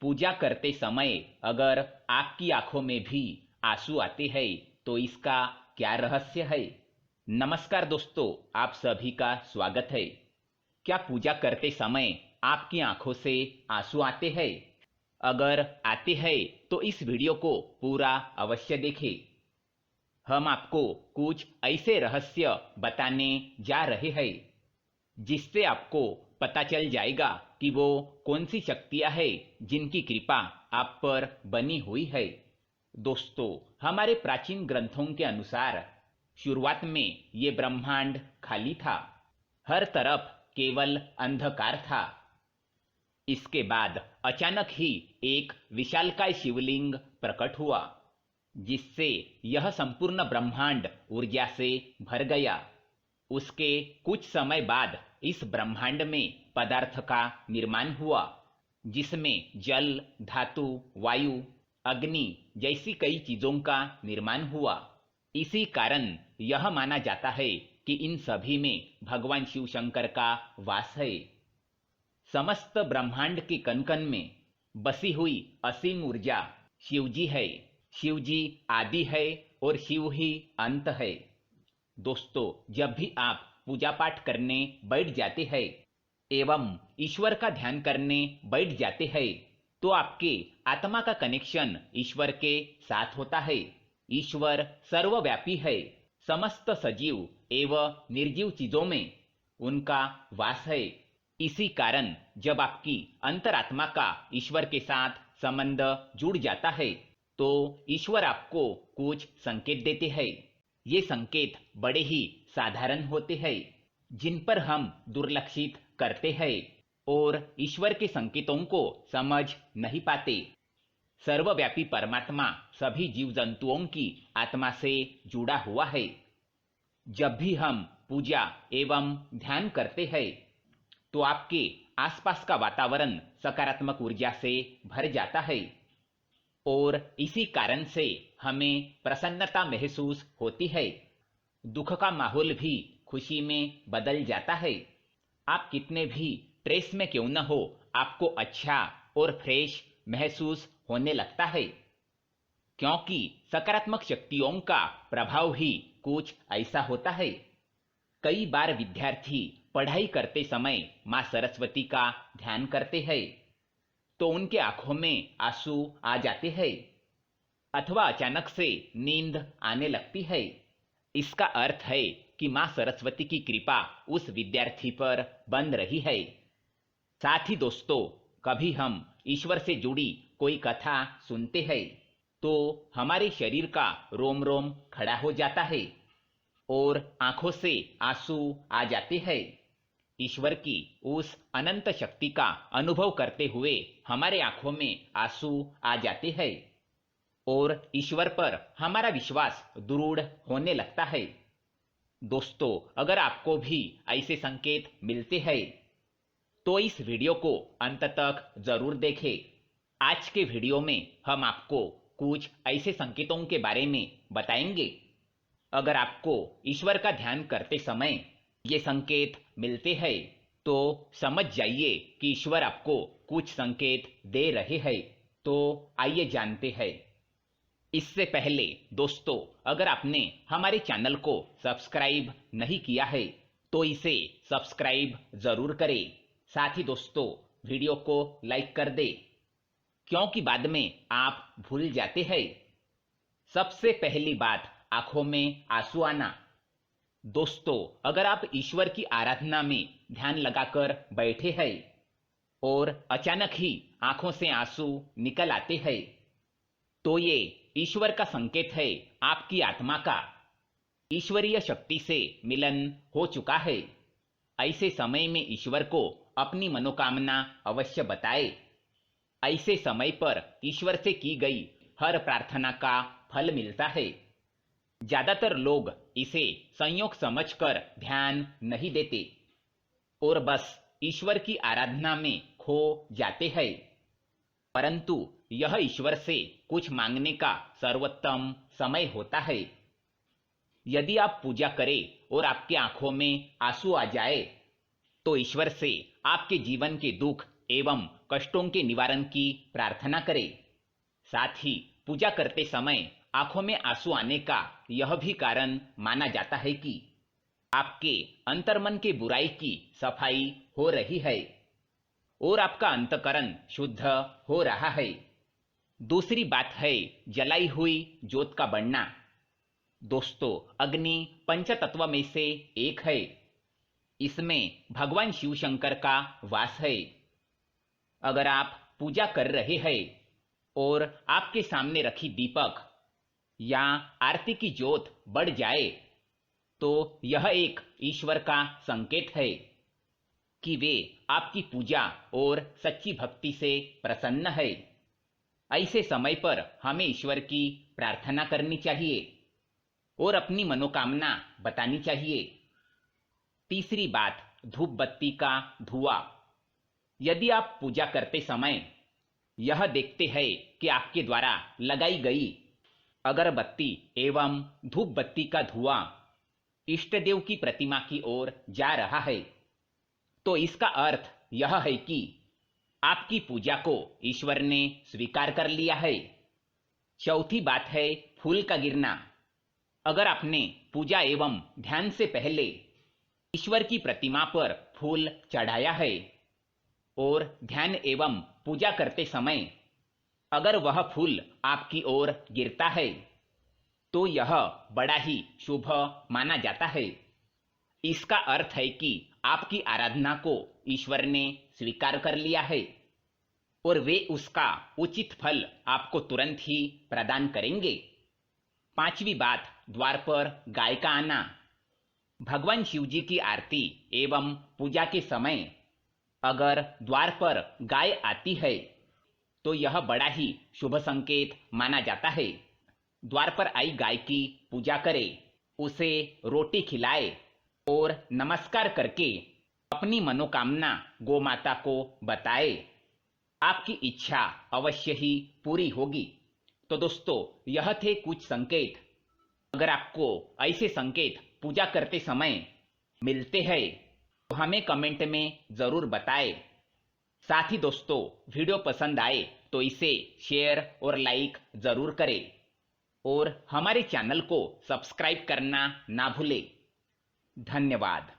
पूजा करते समय अगर आपकी आंखों में भी आंसू आते हैं तो इसका क्या रहस्य है। नमस्कार दोस्तों, आप सभी का स्वागत है। क्या पूजा करते समय आपकी आंखों से आंसू आते हैं? अगर आते हैं तो इस वीडियो को पूरा अवश्य देखें। हम आपको कुछ ऐसे रहस्य बताने जा रहे हैं जिससे आपको पता चल जाएगा कि वो कौन सी शक्तियां हैं जिनकी कृपा आप पर बनी हुई है। दोस्तों, हमारे प्राचीन ग्रंथों के अनुसार शुरुआत में ये ब्रह्मांड खाली था, हर तरफ केवल अंधकार था। इसके बाद अचानक ही एक विशालकाय शिवलिंग प्रकट हुआ, जिससे यह संपूर्ण ब्रह्मांड ऊर्जा से भर गया। उसके कुछ समय बाद इस ब्रह्मांड में पदार्थ का निर्माण हुआ, जिसमें जल, धातु, वायु, अग्नि जैसी कई चीजों का निर्माण हुआ। इसी कारण यह माना जाता है कि इन सभी में भगवान शिव शंकर का वास है। समस्त ब्रह्मांड के कण-कण में बसी हुई असीम ऊर्जा शिवजी है। शिवजी आदि है और शिव ही अंत है। दोस्तों, जब भी आप पूजा पाठ करने बैठ जाते हैं एवं ईश्वर का ध्यान करने बैठ जाते हैं तो आपके आत्मा का कनेक्शन ईश्वर के साथ होता है। ईश्वर सर्वव्यापी है। समस्त सजीव एवं निर्जीव चीजों में उनका वास है। इसी कारण जब आपकी अंतरात्मा का ईश्वर के साथ संबंध जुड़ जाता है तो ईश्वर आपको कुछ संकेत देते हैं। ये संकेत बड़े ही साधारण होते हैं, जिन पर हम दुर्लक्षित करते हैं और ईश्वर के संकेतों को समझ नहीं पाते। सर्वव्यापी परमात्मा सभी जीव जंतुओं की आत्मा से जुड़ा हुआ है। जब भी हम पूजा एवं ध्यान करते हैं तो आपके आसपास का वातावरण सकारात्मक ऊर्जा से भर जाता है और इसी कारण से हमें प्रसन्नता महसूस होती है। दुख का माहौल भी खुशी में बदल जाता है। आप कितने भी स्ट्रेस में क्यों न हो, आपको अच्छा और फ्रेश महसूस होने लगता है, क्योंकि सकारात्मक शक्तियों का प्रभाव ही कुछ ऐसा होता है। कई बार विद्यार्थी पढ़ाई करते समय माँ सरस्वती का ध्यान करते हैं तो उनके आंखों में आंसू आ जाते हैं अथवा अचानक से नींद आने लगती है। इसका अर्थ है कि माँ सरस्वती की कृपा उस विद्यार्थी पर बन रही है। साथ ही दोस्तों, कभी हम ईश्वर से जुड़ी कोई कथा सुनते हैं तो हमारे शरीर का रोम रोम खड़ा हो जाता है और आंखों से आंसू आ जाते हैं। ईश्वर की उस अनंत शक्ति का अनुभव करते हुए हमारे आंखों में आंसू आ जाते हैं और ईश्वर पर हमारा विश्वास दृढ़ होने लगता है। दोस्तों, अगर आपको भी ऐसे संकेत मिलते हैं तो इस वीडियो को अंत तक जरूर देखें। आज के वीडियो में हम आपको कुछ ऐसे संकेतों के बारे में बताएंगे। अगर आपको ईश्वर का ध्यान करते समय ये संकेत मिलते हैं तो समझ जाइए कि ईश्वर आपको कुछ संकेत दे रहे हैं। तो आइए जानते हैं। इससे पहले दोस्तों, अगर आपने हमारे चैनल को सब्सक्राइब नहीं किया है तो इसे सब्सक्राइब जरूर करें। साथ ही दोस्तों, वीडियो को लाइक कर दें, क्योंकि बाद में आप भूल जाते हैं। सबसे पहली बात, आंखों में आंसू आना। दोस्तों, अगर आप ईश्वर की आराधना में ध्यान लगाकर बैठे हैं और अचानक ही आंखों से आंसू निकल आते हैं तो ये ईश्वर का संकेत है। आपकी आत्मा का ईश्वरीय शक्ति से मिलन हो चुका है। ऐसे समय में ईश्वर को अपनी मनोकामना अवश्य बताए। ऐसे समय पर ईश्वर से की गई हर प्रार्थना का फल मिलता है। ज्यादातर लोग इसे संयोग समझकर ध्यान नहीं देते और बस ईश्वर की आराधना में खो जाते हैं, परंतु यह ईश्वर से कुछ मांगने का सर्वोत्तम समय होता है। यदि आप पूजा करें और आपकी आंखों में आंसू आ जाए तो ईश्वर से आपके जीवन के दुख एवं कष्टों के निवारण की प्रार्थना करें। साथ ही पूजा करते समय आंखों में आंसू आने का यह भी कारण माना जाता है कि आपके अंतर्मन के बुराई की सफाई हो रही है और आपका अंतःकरण शुद्ध हो रहा है। दूसरी बात है जलाई हुई ज्योत का बढ़ना। दोस्तों, अग्नि पंचतत्व में से एक है। इसमें भगवान शिव शंकर का वास है। अगर आप पूजा कर रहे हैं और आपके सामने रखी दीपक या आरती की ज्योत बढ़ जाए तो यह एक ईश्वर का संकेत है कि वे आपकी पूजा और सच्ची भक्ति से प्रसन्न है। ऐसे समय पर हमें ईश्वर की प्रार्थना करनी चाहिए और अपनी मनोकामना बतानी चाहिए। तीसरी बात, धूप बत्ती का धुआं। यदि आप पूजा करते समय यह देखते हैं कि आपके द्वारा लगाई गई अगरबत्ती एवं धूप बत्ती का धुआं इष्ट देव की प्रतिमा की ओर जा रहा है, तो इसका अर्थ यह है कि आपकी पूजा को ईश्वर ने स्वीकार कर लिया है। चौथी बात है फूल का गिरना। अगर आपने पूजा एवं ध्यान से पहले ईश्वर की प्रतिमा पर फूल चढ़ाया है और ध्यान एवं पूजा करते समय अगर वह फूल आपकी ओर गिरता है तो यह बड़ा ही शुभ माना जाता है। इसका अर्थ है कि आपकी आराधना को ईश्वर ने स्वीकार कर लिया है और वे उसका उचित फल आपको तुरंत ही प्रदान करेंगे। पांचवी बात, द्वार पर गाय का आना। भगवान शिव जी की आरती एवं पूजा के समय अगर द्वार पर गाय आती है तो यह बड़ा ही शुभ संकेत माना जाता है। द्वार पर आई गाय की पूजा करें, उसे रोटी खिलाए और नमस्कार करके अपनी मनोकामना गोमाता को बताए। आपकी इच्छा अवश्य ही पूरी होगी। तो दोस्तों, यह थे कुछ संकेत। अगर आपको ऐसे संकेत पूजा करते समय मिलते हैं तो हमें कमेंट में जरूर बताएं। साथ ही दोस्तों, वीडियो पसंद आए तो इसे शेयर और लाइक जरूर करें और हमारे चैनल को सब्सक्राइब करना ना भूलें। धन्यवाद।